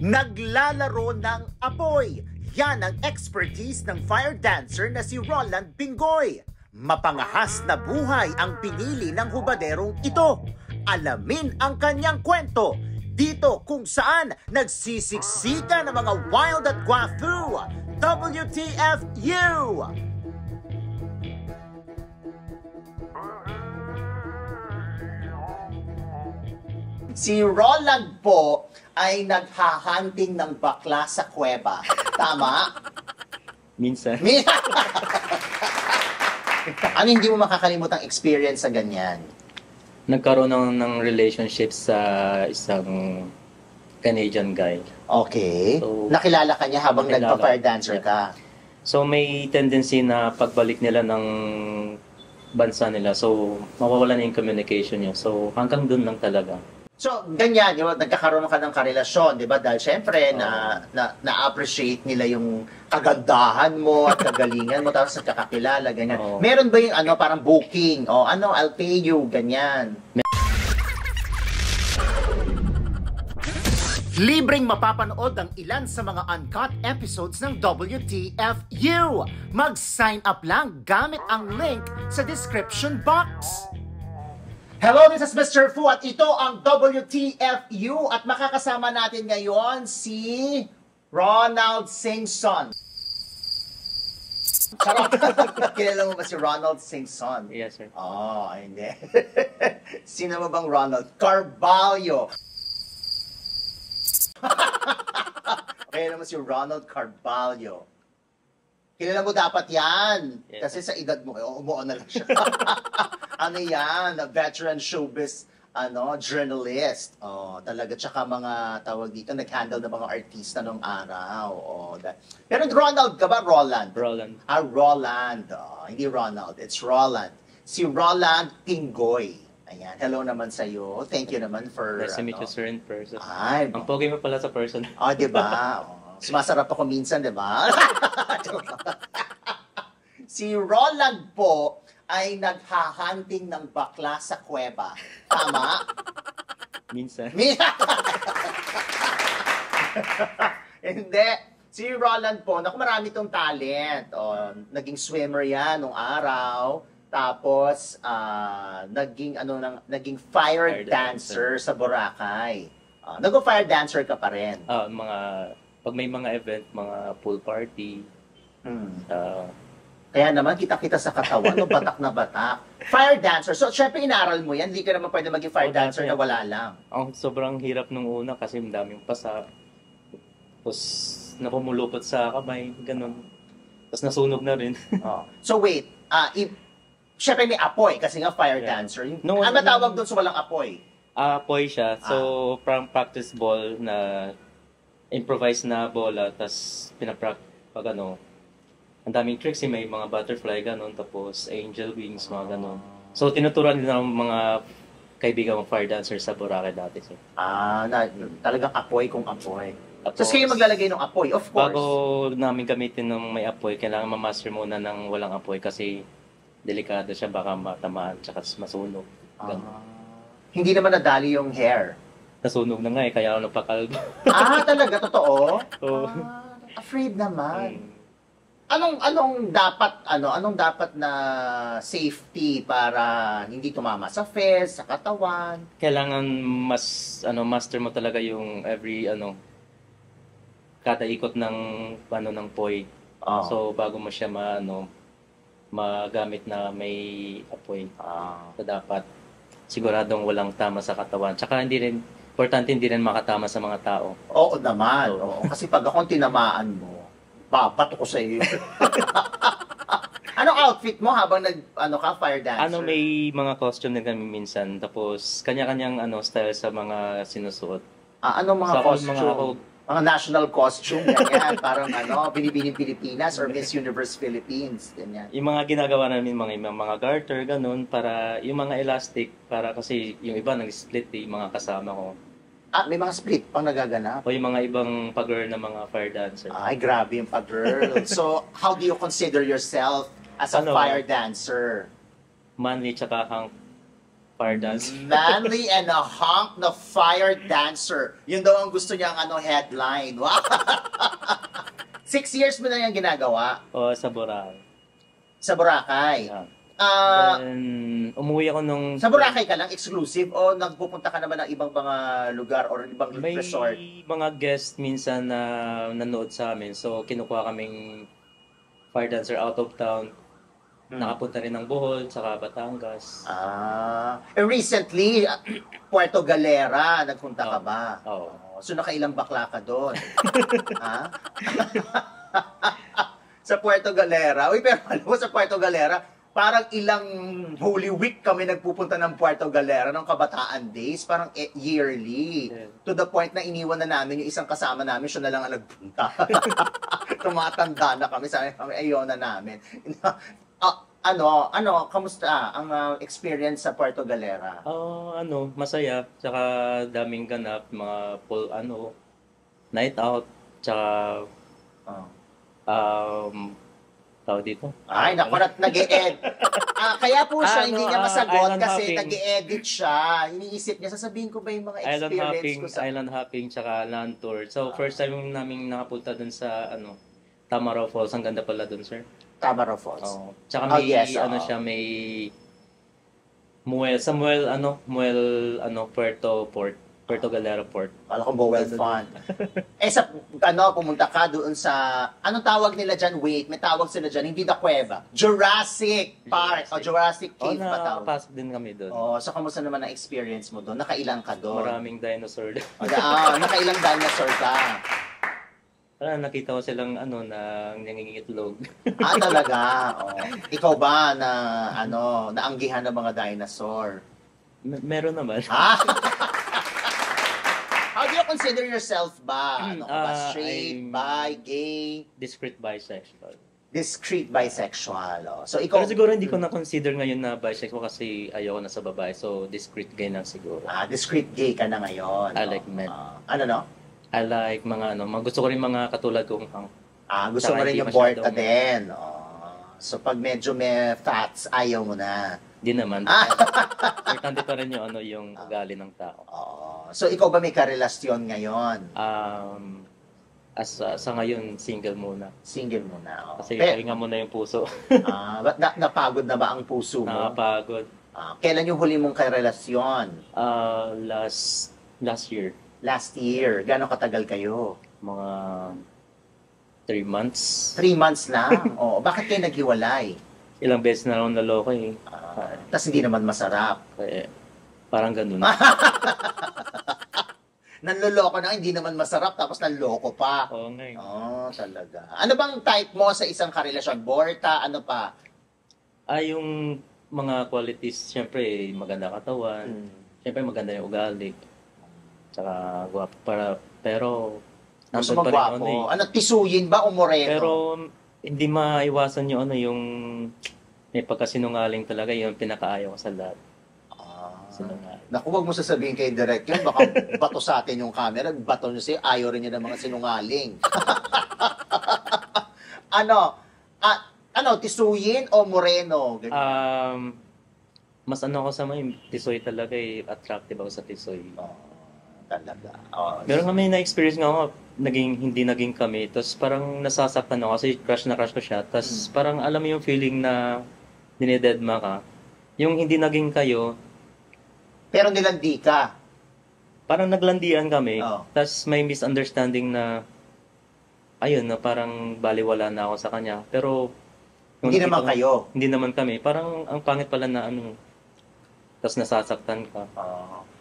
Naglalaro ng apoy. Yan ang expertise ng fire dancer na si Roland Bingoy. Mapangahas na buhay ang pinili ng hubaderong ito. Alamin ang kanyang kwento dito kung saan nagsisiksika ng mga wild at guafu. WTFU! Si Roland po ay naghahunting ng bakla sa kuweba. Tama? Minsan. Ano hindi mo makakalimutang experience sa ganyan? Nagkaroon ng relationship sa isang Canadian guy. Okay. So, nakilala ka niya habang nakilala. nagpa-fire dancer ka? So may tendency na pagbalik nila ng bansa nila, so mawawala na yung communication niya. So hanggang dun lang talaga. So, ganyan, yung nagkakaroon ka ng karelasyon, di ba? Dahil syempre, na-appreciate nila yung kagandahan mo at kagalingan mo, tapos nagkakakilala, ganyan. Meron ba yung parang booking? O I'll pay you, ganyan. Libreng mapapanood ang ilan sa mga uncut episodes ng WTFU. Mag-sign up lang gamit ang link sa description box. Hello, this is Mr. Fu at ito ang WTFU at makakasama natin ngayon si Ronald Singson. Charot! Kilala mo ba si Ronald Singson? Yes, sir. Oh, hindi. Sino mo bang Ronald? Carvalho! Kilala mo si Ronald Carvalho. Kilala mo dapat yan. Yes. Kasi sa edad mo, umuo na lang siya. Ano yan? A veteran showbiz journalist. Oh, talaga. Tsaka mga tawag dito, nag-handle ng mga artista nung araw. Oh, pero Ronald ka ba? Roland? Roland. Roland. Oh, hindi Ronald. It's Roland. Si Roland Bingoy. Ayan. Hello naman sa'yo. Thank you naman for... Nice to meet you, sir, in person. Ay, ang pogi mo pala sa person. Oh, di ba? Oh, sumasarap ako minsan, di ba? Si Roland po ay naghahunting ng bakla sa kuweba. Tama? Minsan. Hindi. Si Roland po, naku, marami tong talent. Naging swimmer yan nung araw. Tapos, naging fire dancer sa Boracay. Nag-fire dancer ka pa rin. Pag may mga event, mga pool party. Kaya naman, kita-kita sa katawan, batak na batak. Fire dancer. So, syempre, inaral mo yan. Hindi ka naman pwede maging fire dancer na wala lang. Ang sobrang hirap nung una kasi daming pasa. Tapos, napumulupot sa kamay, ganun. Tapos, nasunog na rin. So, wait. Syempre, may apoy kasi nga fire dancer. Ano tawag doon sa walang apoy? Apoy siya. So, from practice ball na improvise na bola, tapos pag ang daming tricks, may mga butterfly, gano'n, tapos angel wings, mga gano'n. So, tinuturuan din ng mga kaibigan ng fire dancer sa Boracay dati. So. Talagang apoy kung apoy. Tapos kayo maglalagay ng apoy, of course. Bago namin gamitin ng may apoy, kailangan ma-master muna ng walang apoy kasi delikado siya, baka matamaan, tsaka masunog. Hindi naman nadali yung hair. Nasunog na nga kaya ako napakalbo. Talaga? Totoo? Oo. Afraid naman. Anong dapat na safety para hindi tumama sa face, sa katawan? Kailangan master mo talaga yung kada ikot ng poy. So bago mo siya magamit na may apoy. So dapat siguradong walang tama sa katawan. Tsaka importante hindi rin makatama sa mga tao. Oo naman. Oo. Kasi pag akong tinamaan mo, babato ko sa iyo. Anong outfit mo habang fire dancer? May mga costume din kami minsan. Tapos kanya-kanyang style sa mga sinusuot. Anong mga costume? Mga national costume, ganyan. Parang Binibining Pilipinas or Miss Universe Philippines, ganyan. Yung mga ginagawa namin, mga garter, ganun, para yung mga elastic, para kasi yung iba nag-split, yung mga kasama ko. May mga split pang nagaganap? O yung mga ibang pag-girl na mga fire dancer. Ay, grabe yung pag-girl. So, how do you consider yourself as a fire dancer? Manly, tsaka fire dance. Manly and a hunk na fire dancer. Yun daw ang gusto niyang headline. Wow! 6 years mo na yung ginagawa? O, sa Boracay. Sa Boracay? Yeah. Ah, Umuwi ako nung... sa Boracay ka lang, exclusive? O nagpupunta ka naman ng ibang mga lugar or ibang May resort? mga guest minsan na nanood sa amin. So, kinukuha kaming fire dancer out of town. Nakapunta rin ng Bohol, saka Batangas. Recently, Puerto Galera, nagpunta ka ba? Oo. So, nakailang bakla ka doon? Ha? Sa Puerto Galera. Uy, pero alam mo, sa Puerto Galera, parang ilang Holy Week kami nagpupunta ng Puerto Galera ng Kabataan Days, parang yearly. Yeah. To the point na iniwan na namin yung isang kasama namin, siya na lang ang nagpunta. Tumatanda na kami, sabi kami, ayaw na namin. Kamusta ang experience sa Puerto Galera? Masaya. Tsaka daming ganap, mga night out, tsaka tawag dito. Ay, naku, nag-e-ed. Kaya po siya, hindi niya masagot island kasi hopping. nag-e-edit siya. Iniisip niya, sasabihin ko ba yung mga experience ko sa... Island hopping, tsaka land tour. So, first time namin nakapunta dun sa, Tamaraw Falls. Ang ganda pala dun, sir. Tamaraw Falls. Oo. Tsaka may, siya, may Puerto Galera Port. Kala ko Bowen Fun. Pumunta ka doon sa, anong tawag nila dyan? Wait, may tawag sila dyan, hindi The Cueva. Jurassic Park, o Jurassic Cave pa tawag. Nakapasok din kami doon. So kamusta naman ang experience mo doon? Nakailang ka doon? Maraming dinosaur doon. Nakailang dinosaur ka? Nakita ko silang nangingitlog. Talaga? Ikaw ba na naanggihan ng mga dinosaur? Meron naman. How do you consider yourself ba? Straight, bi, gay? Discrete bisexual. Discrete bisexual. So ikaw... Pero siguro hindi ko na-consider ngayon na bisexual kasi ayoko na sa babae. So, discrete gay na siguro. Discrete gay ka na ngayon. I like men. I like mga gusto ko rin mga katulad kong gusto mo rin yung Borta din. So pag medyo may fats, ayaw mo na. Di naman. Importante pa rin yung ugali ng tao. So ikaw ba may karelasyon ngayon? Sa ngayon, single muna. Single muna. Kasi pahinga muna yung puso. Napagod na ba ang puso mo? Napagod. Kailan yung huli mong karelasyon? Last year. Last year. Gano'ng katagal kayo? Mga 3 months. 3 months lang? Bakit kayo naghiwalay? Ilang beses na akong naloko eh. Tapos hindi naman masarap. Parang ganun. Nanloloko na, hindi naman masarap, tapos nanloko pa. Oo nga eh. Talaga. Ano bang type mo sa isang karelasyon? Borta, ano pa? Yung mga qualities, syempre, maganda katawan. Syempre, maganda yung ugali. Tsaka, guwapo pero... Gusto mo gwapo? Tisuyin ba o moreno? Pero, hindi maiwasan yung may pagkasinungaling talaga, yung pinakaayaw ko sa lahat. Sinungaling. Naku, wag mo sasabihin kay Direk yun, baka bato sa atin yung camera, bato nyo siya, ayaw rin niya ng mga sinungaling. Tisuyin o moreno? Mas ako sa may tisoy talaga attractive ako sa tisoy. Talaga. Pero nga may na-experience nga ako, hindi naging kami. Tapos parang nasasaktan ako kasi crush na crush ko siya. Tapos parang alam mo yung feeling na dinededma ka. Yung hindi naging kayo. Pero nilandi ka. Parang naglandian kami. Tapos may misunderstanding na parang baliwala na ako sa kanya. Pero hindi naman kayo. Hindi naman kami. Parang ang pangit pala na tapos nasasaktan ka.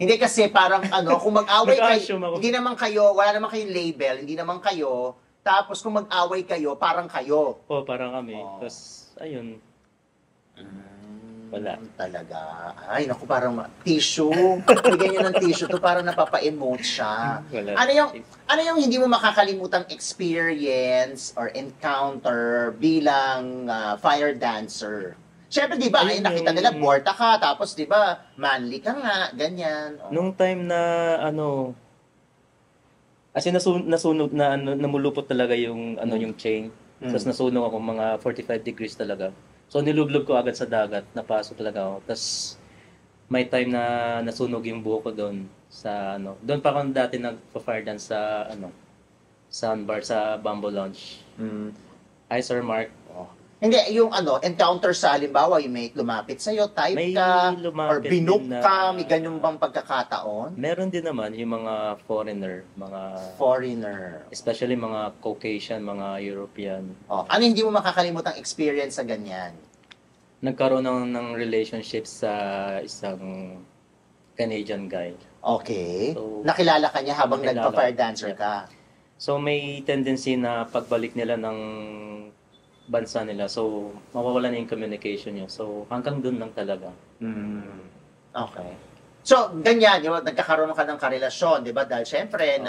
Hindi kasi parang kung mag-away kayo, hindi naman kayo, wala naman kayong label, hindi naman kayo, tapos kung mag-away kayo, parang kayo. Parang kami. Tapos, ayun. Wala. Talaga. Ay, naku, parang tissue. Bigyan nyo ng tissue to, parang napapa-emote siya. Wala. Ano yung hindi mo makakalimutang experience or encounter bilang fire dancer? Siyempre, di ba, nakita nila, borta ka, tapos, di ba, manly ka nga, ganyan. Nung time na, as in, nasunog na, namulupot talaga yung, yung chain. Tapos nasunog ako, mga 45 degrees talaga. So, nilublob ko agad sa dagat, napasok talaga ako. Tapos, may time na nasunog yung buhok ko doon sa ano. Doon pa ako dati nagpa-fire dance sa ano, sandbar sa Bamboo Lounge. Hi, Sir Mark. Hindi, yung encounter sa halimbawa, yung may lumapit sa'yo, type May ka, or lumapit binook din na- ka, may ganyan bang pagkakataon? Meron din naman yung mga foreigner, mga Foreigner. especially mga Caucasian, mga European. Ano hindi mo makakalimutang experience sa ganyan? Nagkaroon ng relationship sa isang Canadian guy. Okay. So, Nakilala ka niya habang nakilala. nagpa-fire dancer ka? So may tendency na pagbalik nila ng bansa nila, so mawawala na yung communication nyo. So hanggang dun lang talaga. Okay. So, ganyan, nagkakaroon ka ng karelasyon, di ba? Dahil syempre,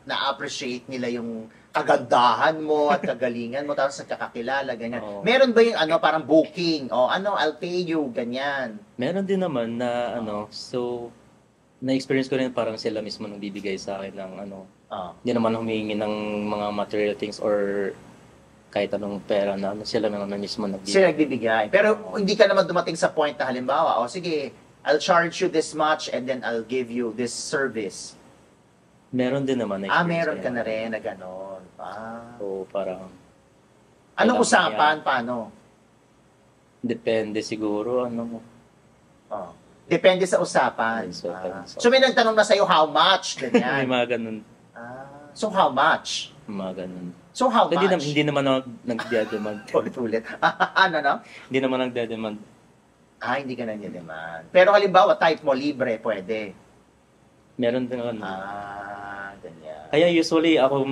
na-appreciate nila yung kagandahan mo at kagalingan mo, tapos nagkakakilala, ganyan. Oo. Meron ba yung parang booking? I'll pay you, ganyan. Meron din naman na so na-experience ko rin parang sila mismo nang bibigay sa akin ng hindi naman humingi ng mga material things or kahit anong pera na sila naman mismo nagbibigay. Sila nagbibigay. Pero hindi ka naman dumating sa point na halimbawa, sige, I'll charge you this much and then I'll give you this service. Meron din naman na Meron ka na rin na gano'n. So parang Anong kailangan usapan? Paano? depende siguro Depende sa usapan. Depende sa So may nagtanong na sa'yo how much? may Ganyan. mga ganun. So how much? Mga ganun. So how So, much? hindi naman ako nagde-demand. Ulit. No? Hindi naman nagde-demand. Hindi ka nag-demand. Pero halimbawa, type mo, libre, pwede. Meron din ganyan. Kaya usually ako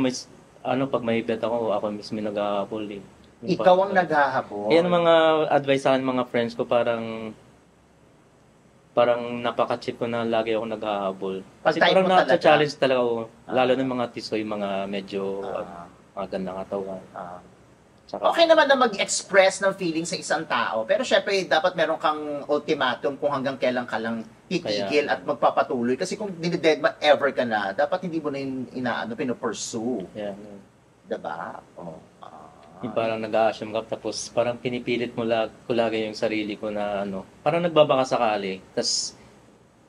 pag may bet ako mismo naghahabol eh. Ikaw ang naghahabol. Kaya mga advice sa akin mga friends ko parang napaka-cheap ko na lagi ako naghahabol. Kasi Pag-type parang mo talaga. na-challenge talaga ako. Lalo ng mga tisoy, mga medyo mga gandang katawan. Tsaka, Okay naman na mag-express ng feeling sa isang tao. Pero syempre, dapat meron kang ultimatum kung hanggang kailan ka lang titigil at magpapatuloy. Kasi kung dinidedma ever ka na, dapat hindi mo na yung pinupursue. yeah. Diba? Yung parang nag-a-assume ka, tapos parang pinipilit mo ko lagi yung sarili ko na parang nagbabaka sakali. Tapos,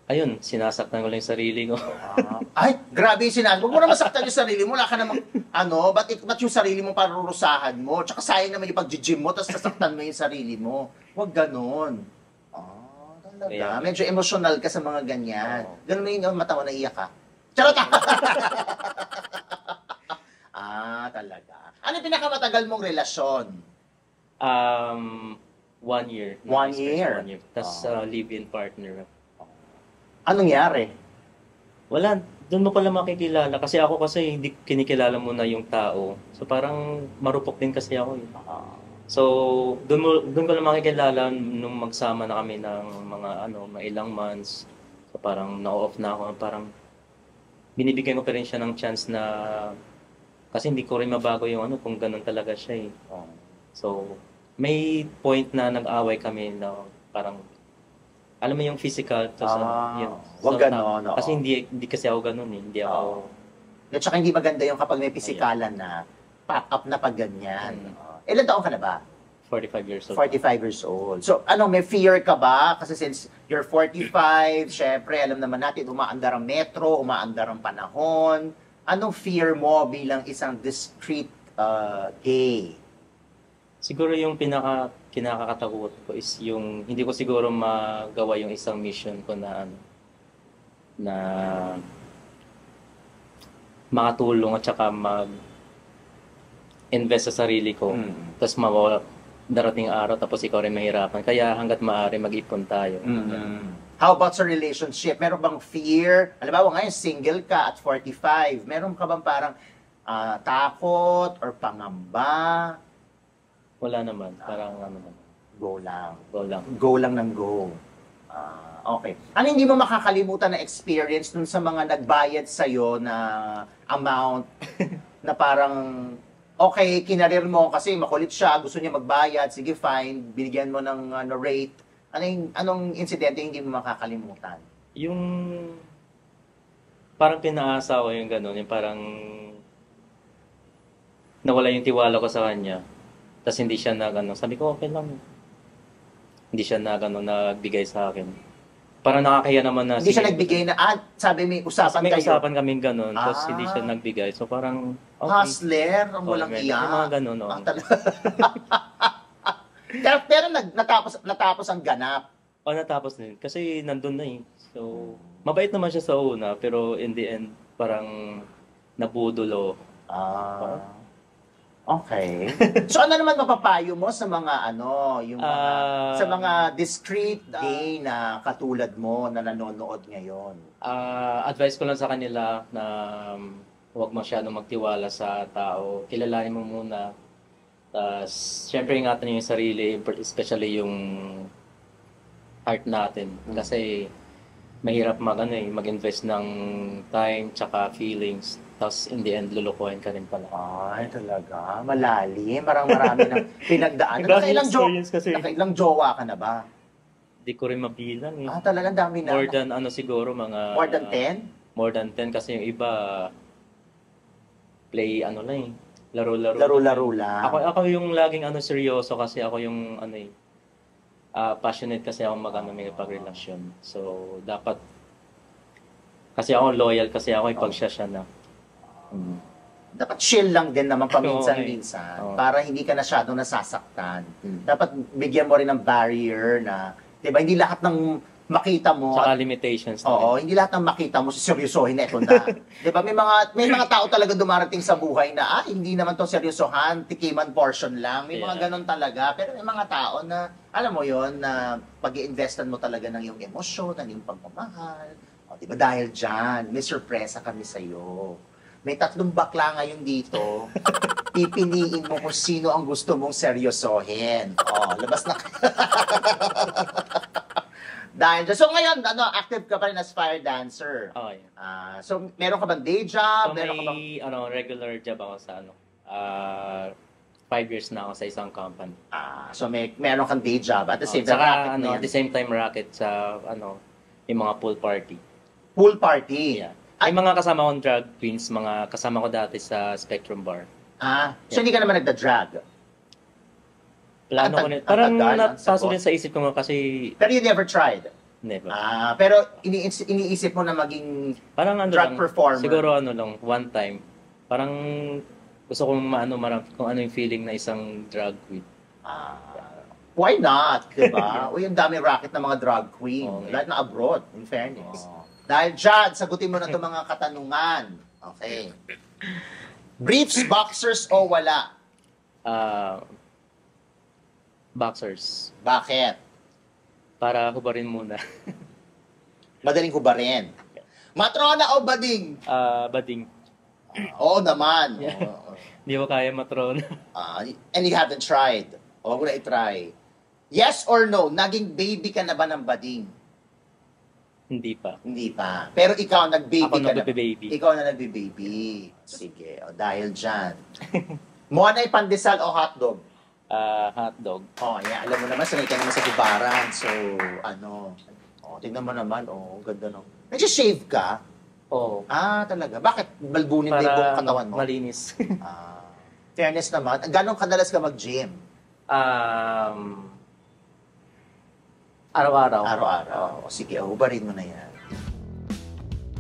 ayun, sinasaktan ko lang yung sarili ko. Ay, grabe yung sinabi. Huwag mo na masaktan yung sarili mo. Wala ka namang, ba't yung sarili mo parurusahan mo? Tsaka sayang naman yung pag-gym mo, tapos sasaktan mo yung sarili mo. Huwag ganon. Talaga. Kaya, Medyo emotional ka sa mga ganyan. Ganun mo yung mata mo, naiyak ka. Charot! Talaga. Ano yung pinakamatagal mong relasyon? 1 year. 1 year? 1 year. Tapos, live-in partner. Anong nangyari? Wala, doon mo pala makikilala. Kasi ako hindi kinikilala mo na yung tao. So parang marupok din kasi ako. So doon ko lang makikilala nung magsama na kami ng mga mga ilang months. So parang na-off na ako. Parang binibigyan ko pa rin siya ng chance na kasi hindi ko rin mabago yung kung ganun talaga siya eh. So may point na nag-away kami na parang alam mo yung physical, yun. Wag ganon. Kasi hindi kasi ako ganun eh. Hindi ako... At saka hindi maganda yung kapag may pisikalan na pack up na pag ganyan. Ilan taon ka na ba? 45 years old. 45 years old. So, may fear ka ba? Kasi since you're 45, syempre, alam naman natin, umaandar ang metro, umaandar ang panahon. Anong fear mo bilang isang discreet gay? Siguro yung kinakakatakot ko is yung hindi ko siguro magawa yung isang mission ko na na makatulong at saka mag-invest sa sarili ko. Tapos darating araw tapos ikaw rin mahirapan. Kaya hanggat maaari mag-ipon tayo. How about sa relationship? Meron bang fear? Alam mo, ngayon single ka at 45. Meron ka bang parang takot or pangamba? Wala naman. Parang naman. Go lang. Go lang. Go lang ng go. Okay. Ano hindi mo makakalimutan na experience dun sa mga nagbayad sa'yo na amount na parang, okay, kinarir mo kasi makulit siya, gusto niya magbayad, sige fine, binigyan mo ng rate. Anong insidente hindi mo makakalimutan? Yung parang pinaasa ko yung gano'n, yung parang nawala yung tiwala ko sa kanya. Tapos hindi siya sabi ko okay lang. Hindi siya nagbigay sa akin. parang nakakaya naman na. Hindi siya nagbigay na, sabi may usapan may kayo. usapan kaming ganun, tapos hindi siya nagbigay. So parang, okay. Hustler, ang walang may iya. mga ganun, no? Pero natapos ang ganap. Natapos din. Kasi nandun na eh. So, mabait naman siya sa una, pero in the end, parang nabudulo. Okay. So ano naman mapapayo mo sa mga yung mga sa mga discreet gay na katulad mo na nanonood ngayon? Advice ko lang sa kanila na huwag masyadong magtiwala sa tao. Kilalanin mo muna. Tapos, syempre ingatan niyo yung sarili, especially yung heart natin. Kasi mahirap mag-invest ng time tsaka feelings. Tapos in the end, lulukuhin ka rin pala. Ay, talaga. Malalim. Marami ng pinagdaan. Nakailang jowa ka na ba? Di ko rin mabilang eh. Talagang dami na. More than siguro mga... More than 10? More than 10 kasi yung iba play lang eh. Laro-laro. Laro-laro lang. Ako yung laging seryoso kasi ako yung passionate kasi ako may pagrelasyon. So, dapat kasi ako loyal kasi ako ipag-siya na. Dapat chill lang din naman paminsan-minsan para hindi ka masyadong nasasaktan. Dapat bigyan mo rin ng barrier na, 'di ba, hindi lahat ng makita mo saka limitations. Hindi lahat ng makita mo seryosohin na ito na. 'Di ba? May mga tao talaga dumarating sa buhay na hindi naman 'to seryosohan, tikiman portion lang. May mga ganun talaga. Pero may mga tao na alam mo 'yon na pag-iinvestan mo talaga ng iyong emosyon, ng iyong pagmamahal. 'Di ba, dahil diyan, may surpresa kami sa iyo. May 3 bakla ngayon dito. Pipiliin mo kung sino ang gusto mong seryosohin. Labas na. Dahil dyan. So ngayon, active ka pa rin as fire dancer. Yeah. So meron ka bang day job? So, meron ka bang regular job ako sa 5 years na ako sa isang company. So meron kang day job at the same time racket at the same time racket sa yung mga pool party. Pool party? Yeah. May mga kasama kong drag queens, mga kasama ko dati sa Spectrum Bar. So hindi ka naman nagda-drag? Plano ko rin. Parang napaso din sa isip ko nga kasi... Pero you never tried? Never. Pero iniisip mo na maging parang drag performer? Siguro lang, one time. Parang gusto kong kung ano yung feeling na isang drag queen. Why not? Diba? Yung dami racket ng mga drag queen. Lahat na abroad, in fairness. Dahil dyan, sagutin mo na itong mga katanungan. Okay. Briefs, boxers o wala? Boxers. Bakit? Para hubarin muna. Madaling hubarin. Matrona o bading? Bading. Oo naman. Hindi ko kaya matrona. And you haven't tried? Huwag mo na i-try. Yes or no, naging baby ka na ba ng bading? Hindi pa. Hindi pa. Pero ikaw, nag-baby ka na. Baby. Ikaw na nag-baby. Sige, dahil dyan. Monay pandesal o hotdog? Hotdog. Yeah. Alam mo naman, sanay ka naman sa gubaran. So, tingnan mo naman. Ganda no. Medyo shave ka? Talaga. Bakit balbunin na yung katawan mo? Malinis. Fairness naman. Gano'ng kadalas ka mag-gym? Araw-araw. Araw-araw. Sige, hubarin mo na yan.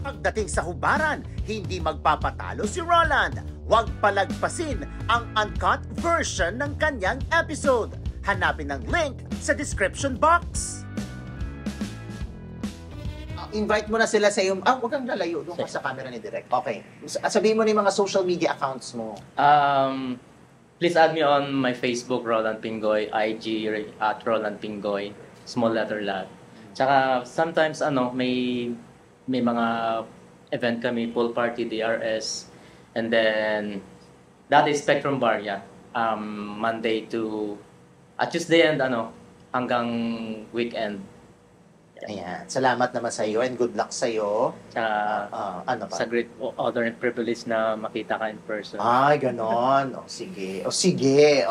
Pagdating sa hubaran, hindi magpapatalo si Roland. Huwag palagpasin ang uncut version ng kanyang episode. Hanapin ang link sa description box. Invite mo na sila sa iyong... huwag kang lalayo doon sa camera ni Direk. Okay. Sabihin mo na yung mga social media accounts mo. Please add me on my Facebook, Roland Pingoy, IG at Roland Pingoy. Small letter lang. Tsaka sometimes may mga event kami, pool party, DRS, and then that is Spectrum Bar, Monday to Tuesday and hanggang weekend. Ayan. Salamat naman sa iyo and good luck sa iyo. Ano pa? Sa great honor and privilege na makita ka in person. Ay, ganon. Sige. Sige.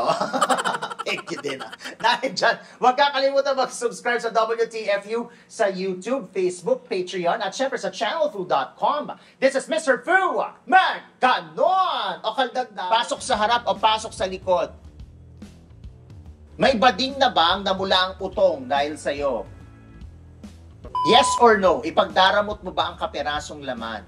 Thank you din. Dahil dyan, huwag kakalimutan mag-subscribe sa WTFU sa YouTube, Facebook, Patreon, at syempre sa channelfu.com. This is Mr. Fu. Ganon! O kaldagdag. Pasok sa harap o pasok sa likod. May bading na bang namula ang utong dahil sa'yo? Yes or no? Ipagdaramot mo ba ang kaperasong laman?